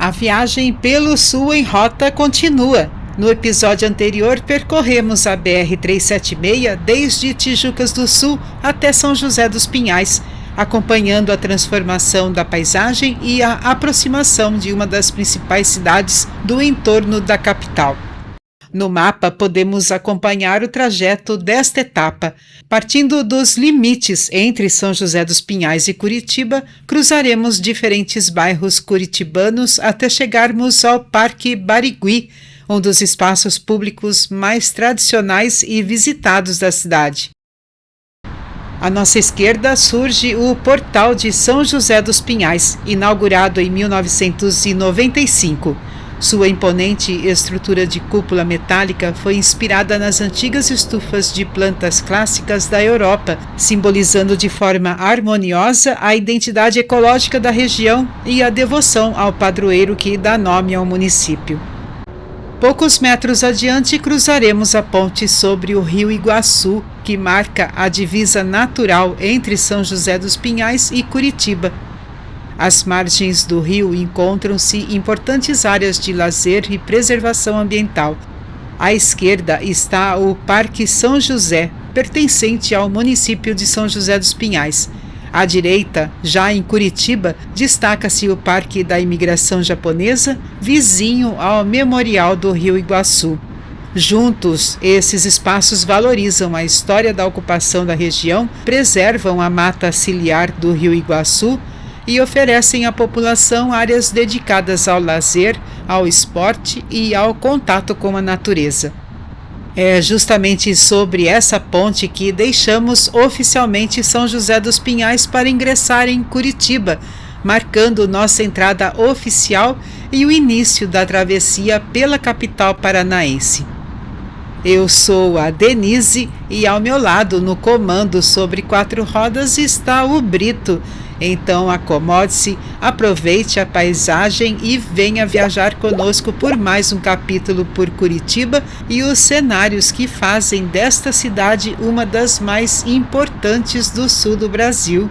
A viagem pelo sul em rota continua. No episódio anterior, percorremos a BR-376 desde Tijucas do Sul até São José dos Pinhais, acompanhando a transformação da paisagem e a aproximação de uma das principais cidades do entorno da capital. No mapa, podemos acompanhar o trajeto desta etapa. Partindo dos limites entre São José dos Pinhais e Curitiba, cruzaremos diferentes bairros curitibanos até chegarmos ao Parque Barigui, um dos espaços públicos mais tradicionais e visitados da cidade. À nossa esquerda surge o Portal de São José dos Pinhais, inaugurado em 1995. Sua imponente estrutura de cúpula metálica foi inspirada nas antigas estufas de plantas clássicas da Europa, simbolizando de forma harmoniosa a identidade ecológica da região e a devoção ao padroeiro que dá nome ao município. Poucos metros adiante, cruzaremos a ponte sobre o Rio Iguaçu, que marca a divisa natural entre São José dos Pinhais e Curitiba. Às margens do rio encontram-se importantes áreas de lazer e preservação ambiental. À esquerda está o Parque São José, pertencente ao município de São José dos Pinhais. À direita, já em Curitiba, destaca-se o Parque da Imigração Japonesa, vizinho ao Memorial do Rio Iguaçu. Juntos, esses espaços valorizam a história da ocupação da região, preservam a mata ciliar do Rio Iguaçu e oferecem à população áreas dedicadas ao lazer, ao esporte e ao contato com a natureza. É justamente sobre essa ponte que deixamos oficialmente São José dos Pinhais para ingressar em Curitiba, marcando nossa entrada oficial e o início da travessia pela capital paranaense. Eu sou a Denise e ao meu lado, no comando sobre 4 rodas, está o Brito. Então acomode-se, aproveite a paisagem e venha viajar conosco por mais um capítulo por Curitiba e os cenários que fazem desta cidade uma das mais importantes do sul do Brasil.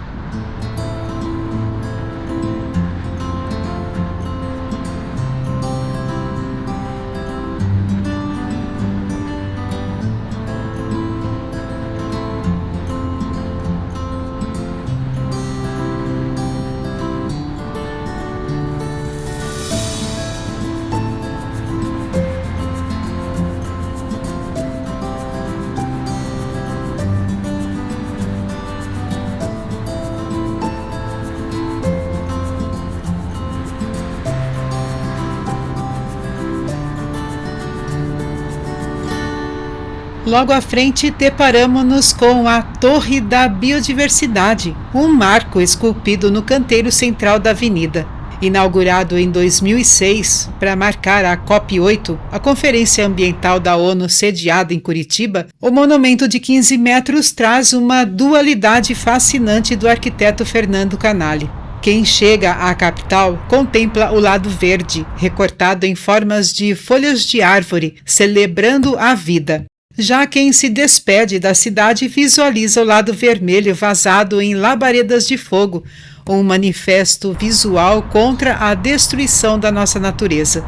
Logo à frente, deparamos-nos com a Torre da Biodiversidade, um marco esculpido no canteiro central da avenida. Inaugurado em 2006 para marcar a COP8, a Conferência Ambiental da ONU sediada em Curitiba, o monumento de 15 metros traz uma dualidade fascinante do arquiteto Fernando Canali. Quem chega à capital contempla o lado verde, recortado em formas de folhas de árvore, celebrando a vida. Já quem se despede da cidade visualiza o lado vermelho vazado em labaredas de fogo, um manifesto visual contra a destruição da nossa natureza.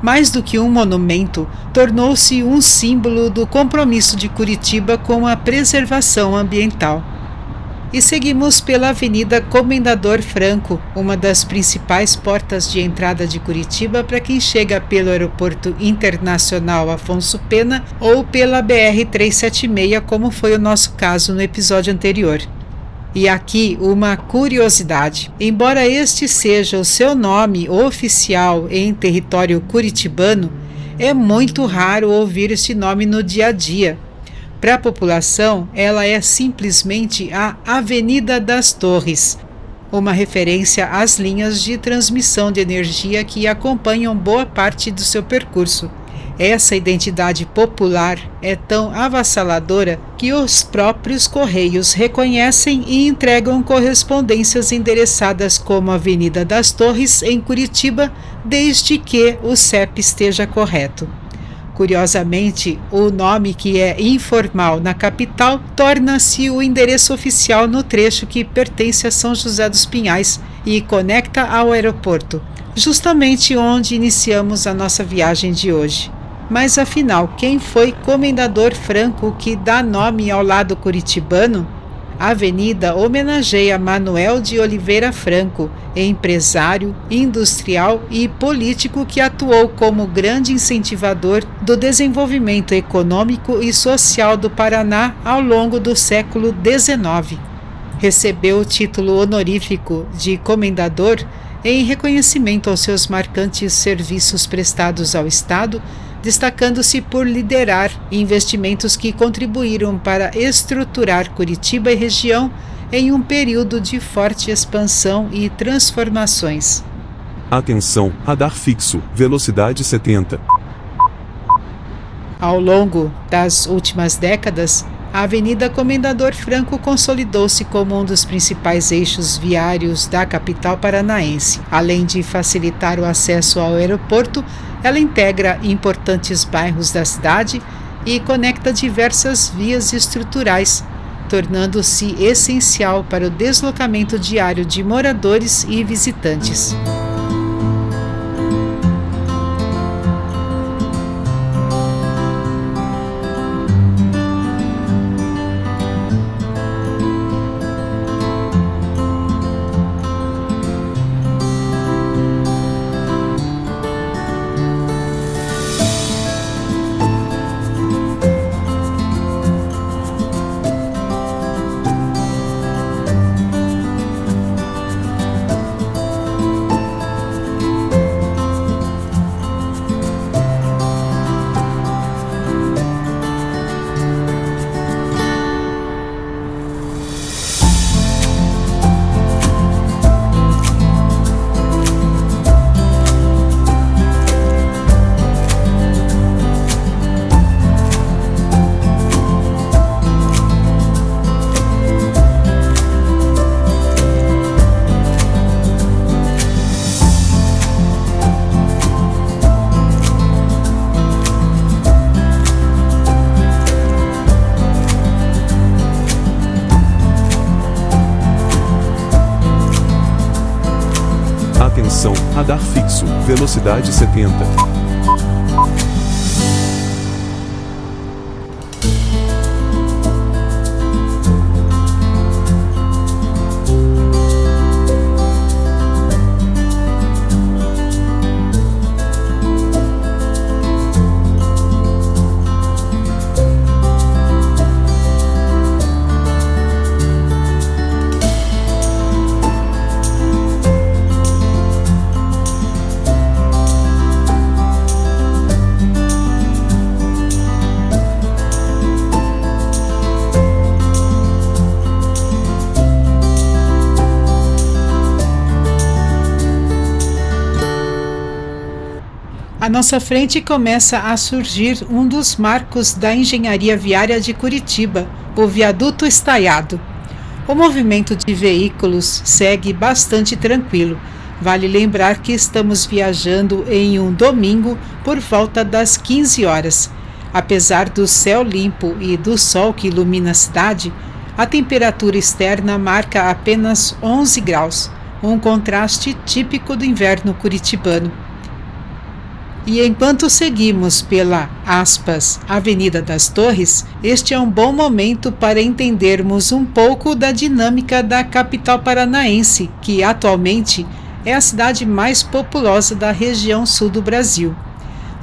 Mais do que um monumento, tornou-se um símbolo do compromisso de Curitiba com a preservação ambiental. E seguimos pela Avenida Comendador Franco, uma das principais portas de entrada de Curitiba para quem chega pelo Aeroporto Internacional Afonso Pena ou pela BR-376, como foi o nosso caso no episódio anterior. E aqui uma curiosidade: embora este seja o seu nome oficial em território curitibano, é muito raro ouvir este nome no dia a dia. Para a população, ela é simplesmente a Avenida das Torres, uma referência às linhas de transmissão de energia que acompanham boa parte do seu percurso. Essa identidade popular é tão avassaladora que os próprios Correios reconhecem e entregam correspondências endereçadas como Avenida das Torres em Curitiba, desde que o CEP esteja correto. Curiosamente, o nome que é informal na capital torna-se o endereço oficial no trecho que pertence a São José dos Pinhais, e conecta ao aeroporto, justamente onde iniciamos a nossa viagem de hoje. Mas afinal, quem foi Comendador Franco que dá nome ao lado curitibano? A avenida homenageia Manuel de Oliveira Franco, empresário, industrial e político que atuou como grande incentivador do desenvolvimento econômico e social do Paraná ao longo do século XIX. Recebeu o título honorífico de Comendador em reconhecimento aos seus marcantes serviços prestados ao Estado, destacando-se por liderar investimentos que contribuíram para estruturar Curitiba e região em um período de forte expansão e transformações. Atenção, radar fixo, velocidade 70. Ao longo das últimas décadas, a Avenida Comendador Franco consolidou-se como um dos principais eixos viários da capital paranaense. Além de facilitar o acesso ao aeroporto, ela integra importantes bairros da cidade e conecta diversas vias estruturais, tornando-se essencial para o deslocamento diário de moradores e visitantes. Atenção, radar fixo, velocidade 70. À nossa frente começa a surgir um dos marcos da engenharia viária de Curitiba, o Viaduto Estaiado. O movimento de veículos segue bastante tranquilo. Vale lembrar que estamos viajando em um domingo por volta das 15 horas. Apesar do céu limpo e do sol que ilumina a cidade, a temperatura externa marca apenas 11 graus, um contraste típico do inverno curitibano. E enquanto seguimos pela, Avenida das Torres, este é um bom momento para entendermos um pouco da dinâmica da capital paranaense, que atualmente é a cidade mais populosa da região sul do Brasil.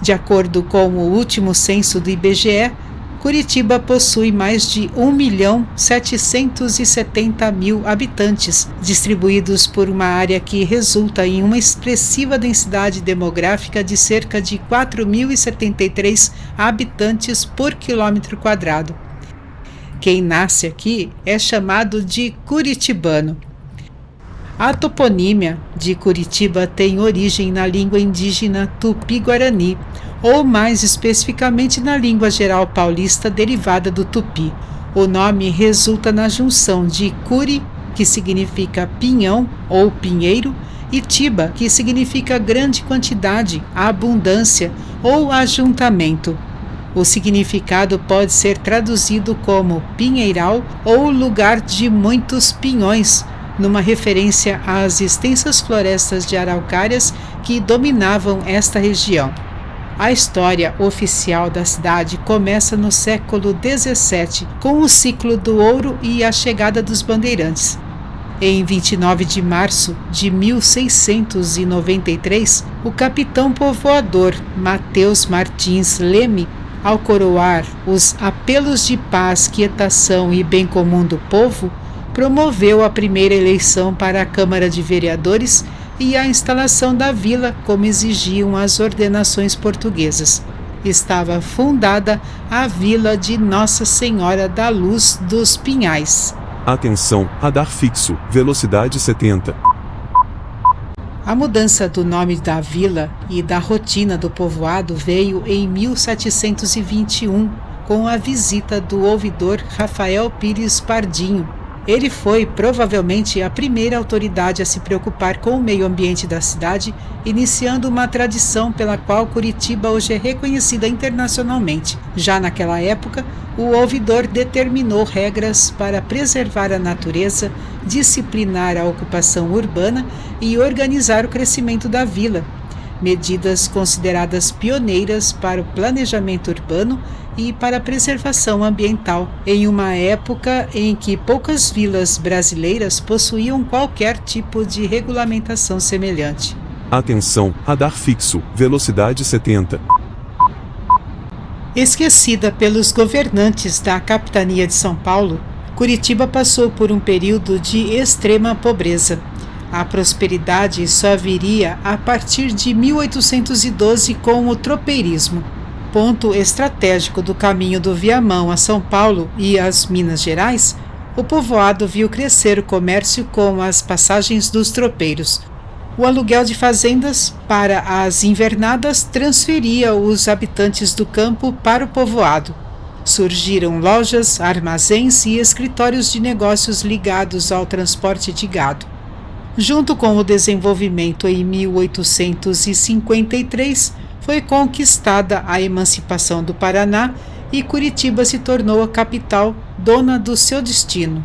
De acordo com o último censo do IBGE, Curitiba possui mais de 1.770.000 habitantes, distribuídos por uma área que resulta em uma expressiva densidade demográfica de cerca de 4.073 habitantes por quilômetro quadrado. Quem nasce aqui é chamado de curitibano. A toponímia de Curitiba tem origem na língua indígena Tupi-Guarani, ou mais especificamente na língua geral paulista derivada do Tupi. O nome resulta na junção de curi, que significa pinhão ou pinheiro, e tiba, que significa grande quantidade, abundância ou ajuntamento. O significado pode ser traduzido como pinheiral ou lugar de muitos pinhões, numa referência às extensas florestas de araucárias que dominavam esta região. A história oficial da cidade começa no século XVII, com o ciclo do ouro e a chegada dos bandeirantes. Em 29 de março de 1693, o capitão povoador Mateus Martins Leme, ao coroar os apelos de paz, quietação e bem comum do povo, promoveu a primeira eleição para a Câmara de Vereadores e a instalação da vila, como exigiam as ordenações portuguesas. Estava fundada a Vila de Nossa Senhora da Luz dos Pinhais. Atenção, radar fixo, velocidade 70. A mudança do nome da vila e da rotina do povoado veio em 1721, com a visita do ouvidor Rafael Pires Pardinho. Ele foi, provavelmente, a primeira autoridade a se preocupar com o meio ambiente da cidade, iniciando uma tradição pela qual Curitiba hoje é reconhecida internacionalmente. Já naquela época, o ouvidor determinou regras para preservar a natureza, disciplinar a ocupação urbana e organizar o crescimento da vila. Medidas consideradas pioneiras para o planejamento urbano e para a preservação ambiental, em uma época em que poucas vilas brasileiras possuíam qualquer tipo de regulamentação semelhante. Atenção, radar fixo, velocidade 70. Esquecida pelos governantes da capitania de São Paulo, Curitiba passou por um período de extrema pobreza. A prosperidade só viria a partir de 1812 com o tropeirismo. Ponto estratégico do caminho do Viamão a São Paulo e as Minas Gerais, o povoado viu crescer o comércio com as passagens dos tropeiros. O aluguel de fazendas para as invernadas transferia os habitantes do campo para o povoado. Surgiram lojas, armazéns e escritórios de negócios ligados ao transporte de gado. Junto com o desenvolvimento em 1853, foi conquistada a emancipação do Paraná e Curitiba se tornou a capital, dona do seu destino.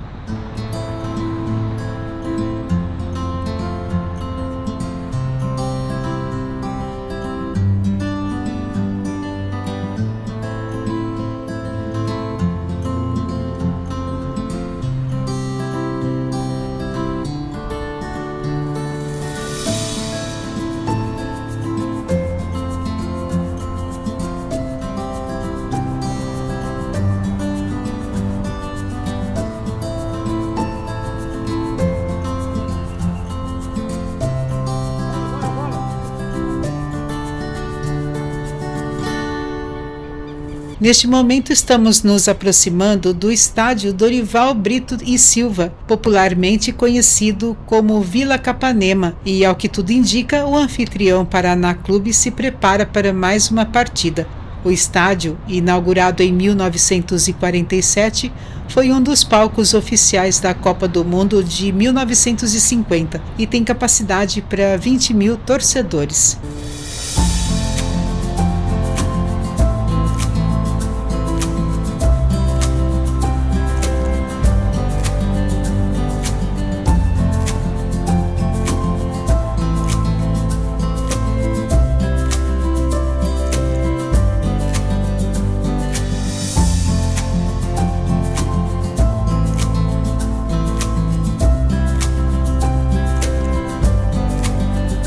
Neste momento estamos nos aproximando do estádio Dorival Brito e Silva, popularmente conhecido como Vila Capanema, e ao que tudo indica, o anfitrião Paraná Clube se prepara para mais uma partida. O estádio, inaugurado em 1947, foi um dos palcos oficiais da Copa do Mundo de 1950 e tem capacidade para 20 mil torcedores.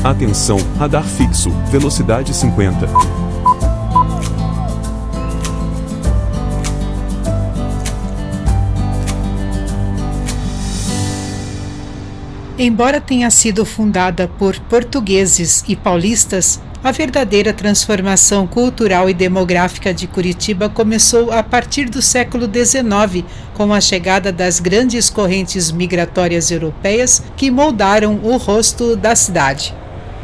Atenção, radar fixo, velocidade 50. Embora tenha sido fundada por portugueses e paulistas, a verdadeira transformação cultural e demográfica de Curitiba começou a partir do século XIX, com a chegada das grandes correntes migratórias europeias que moldaram o rosto da cidade.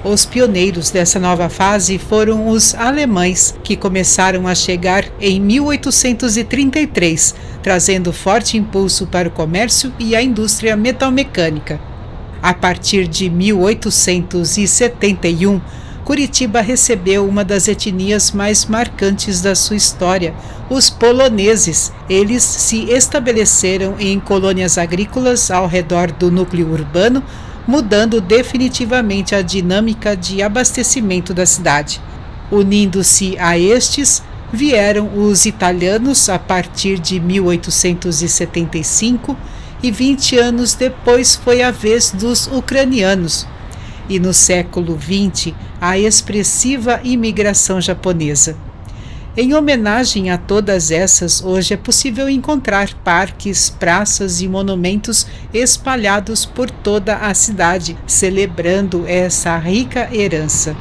Os pioneiros dessa nova fase foram os alemães, que começaram a chegar em 1833, trazendo forte impulso para o comércio e a indústria metalmecânica. A partir de 1871, Curitiba recebeu uma das etnias mais marcantes da sua história, os poloneses. Eles se estabeleceram em colônias agrícolas ao redor do núcleo urbano, mudando definitivamente a dinâmica de abastecimento da cidade. Unindo-se a estes, vieram os italianos a partir de 1875 e 20 anos depois foi a vez dos ucranianos. E no século XX, a expressiva imigração japonesa. Em homenagem a todas essas, hoje é possível encontrar parques, praças e monumentos espalhados por toda a cidade, celebrando essa rica herança.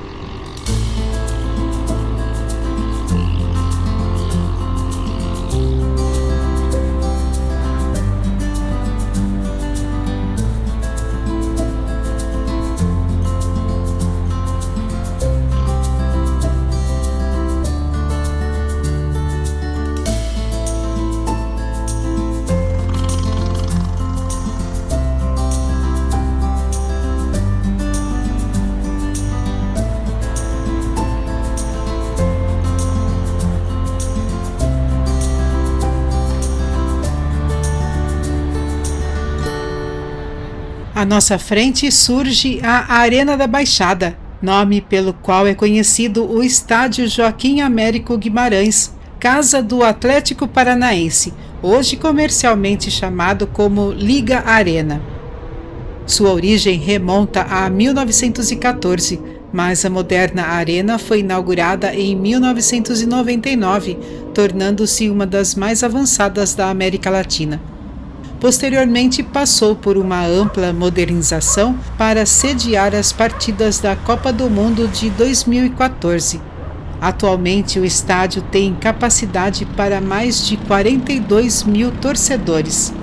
À nossa frente surge a Arena da Baixada, nome pelo qual é conhecido o Estádio Joaquim Américo Guimarães, casa do Atlético Paranaense, hoje comercialmente chamado como Liga Arena. Sua origem remonta a 1914, mas a moderna arena foi inaugurada em 1999, tornando-se uma das mais avançadas da América Latina. Posteriormente, passou por uma ampla modernização para sediar as partidas da Copa do Mundo de 2014. Atualmente, o estádio tem capacidade para mais de 42 mil torcedores.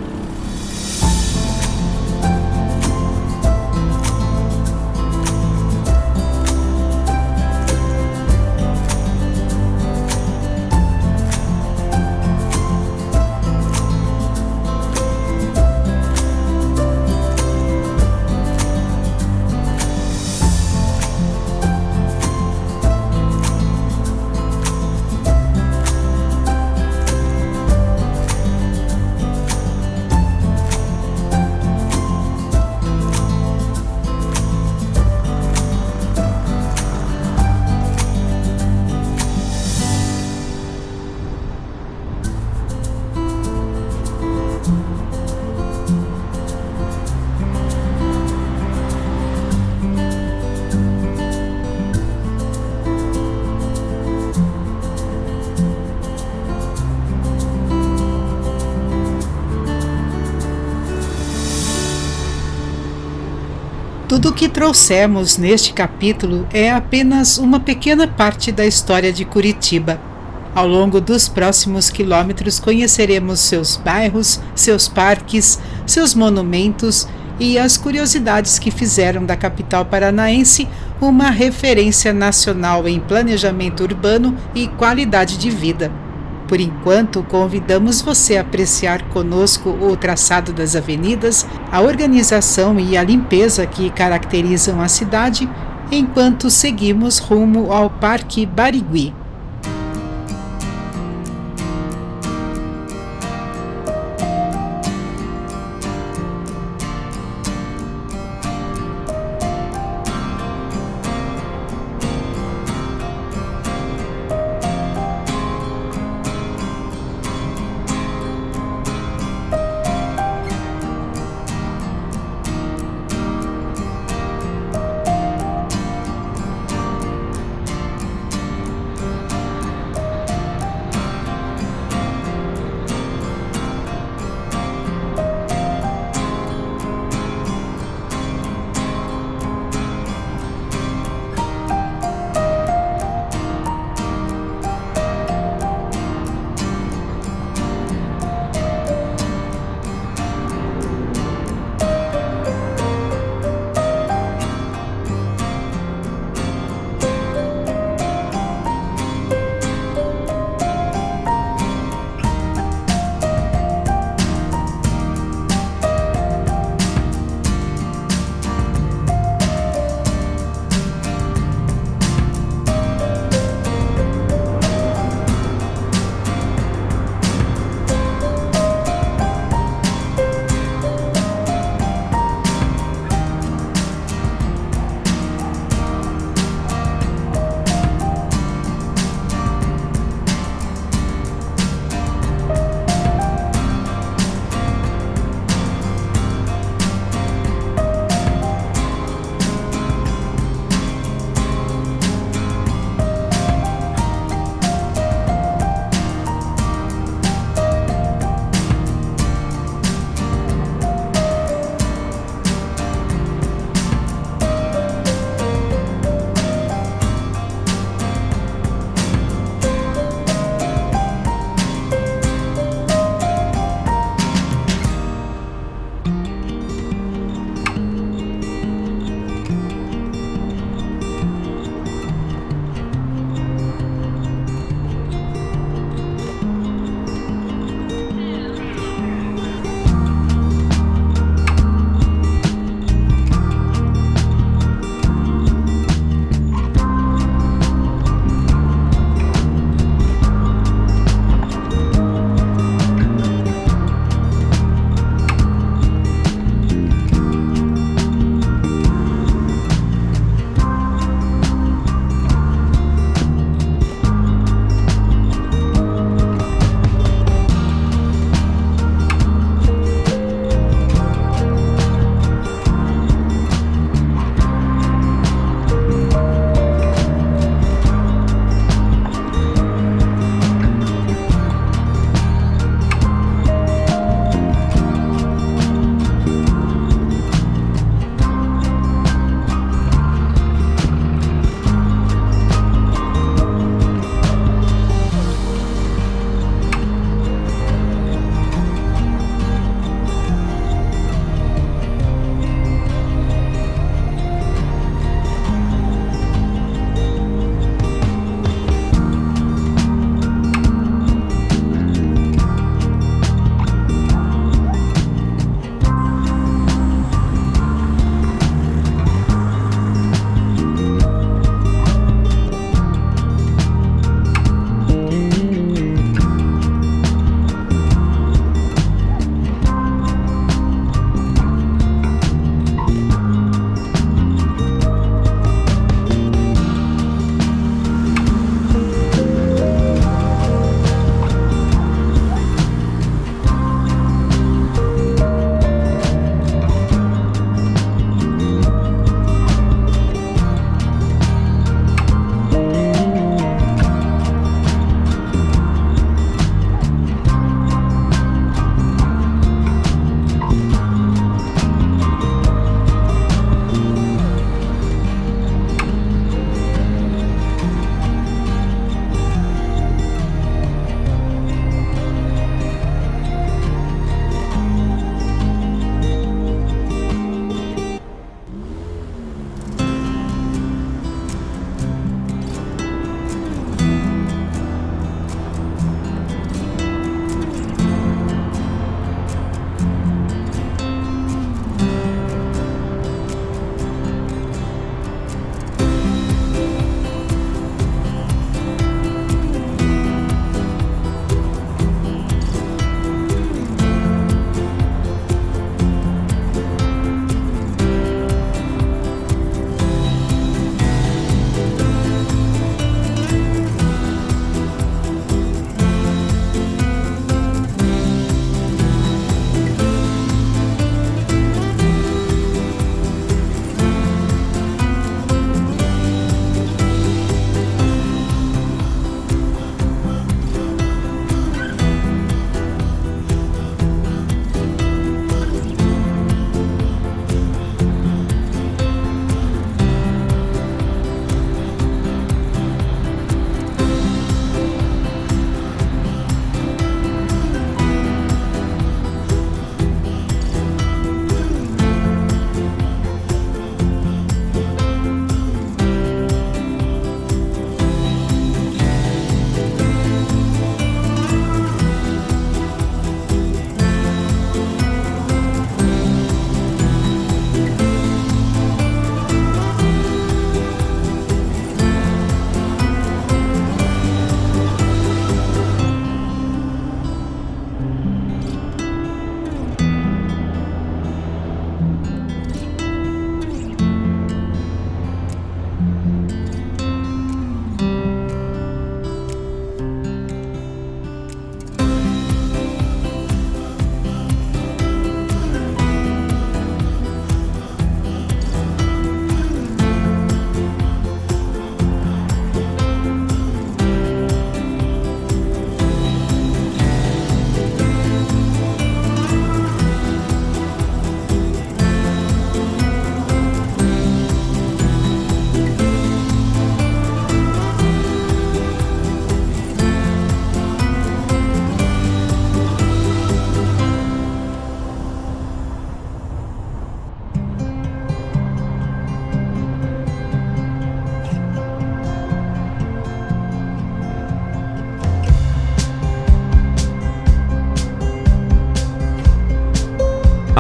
Tudo o que trouxemos neste capítulo é apenas uma pequena parte da história de Curitiba. Ao longo dos próximos quilômetros conheceremos seus bairros, seus parques, seus monumentos e as curiosidades que fizeram da capital paranaense uma referência nacional em planejamento urbano e qualidade de vida. Por enquanto, convidamos você a apreciar conosco o traçado das avenidas, a organização e a limpeza que caracterizam a cidade, enquanto seguimos rumo ao Parque Barigui.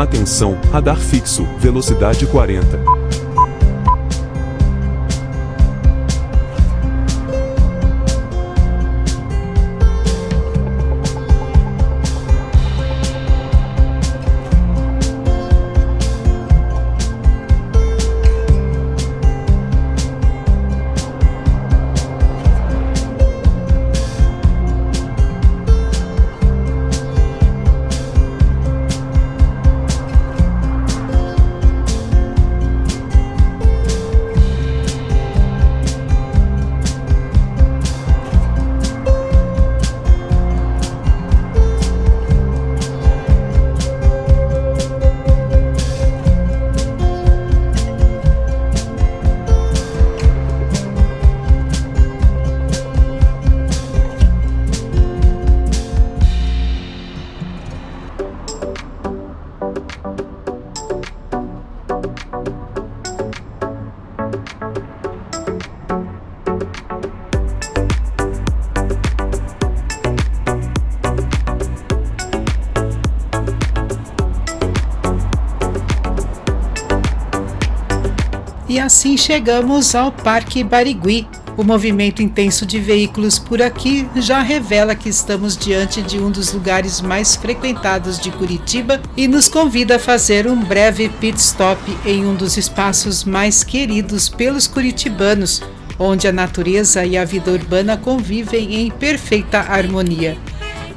Atenção, radar fixo, velocidade 40. E assim chegamos ao Parque Barigui. O movimento intenso de veículos por aqui já revela que estamos diante de um dos lugares mais frequentados de Curitiba e nos convida a fazer um breve pit stop em um dos espaços mais queridos pelos curitibanos, onde a natureza e a vida urbana convivem em perfeita harmonia.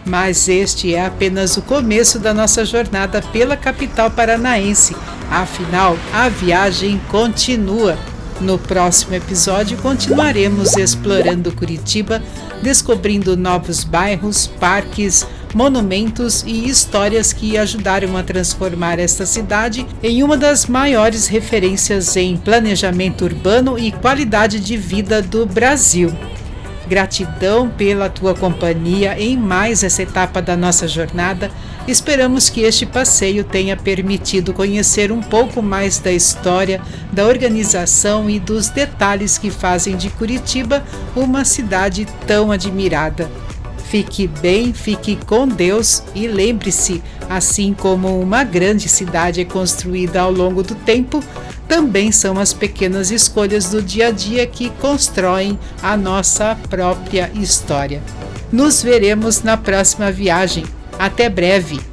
Mas este é apenas o começo da nossa jornada pela capital paranaense. Afinal, a viagem continua. No próximo episódio, continuaremos explorando Curitiba, descobrindo novos bairros, parques, monumentos e histórias que ajudaram a transformar esta cidade em uma das maiores referências em planejamento urbano e qualidade de vida do Brasil. Gratidão pela tua companhia em mais essa etapa da nossa jornada. Esperamos que este passeio tenha permitido conhecer um pouco mais da história, da organização e dos detalhes que fazem de Curitiba uma cidade tão admirada. Fique bem, fique com Deus e lembre-se, assim como uma grande cidade é construída ao longo do tempo, também são as pequenas escolhas do dia a dia que constroem a nossa própria história. Nos veremos na próxima viagem. Até breve!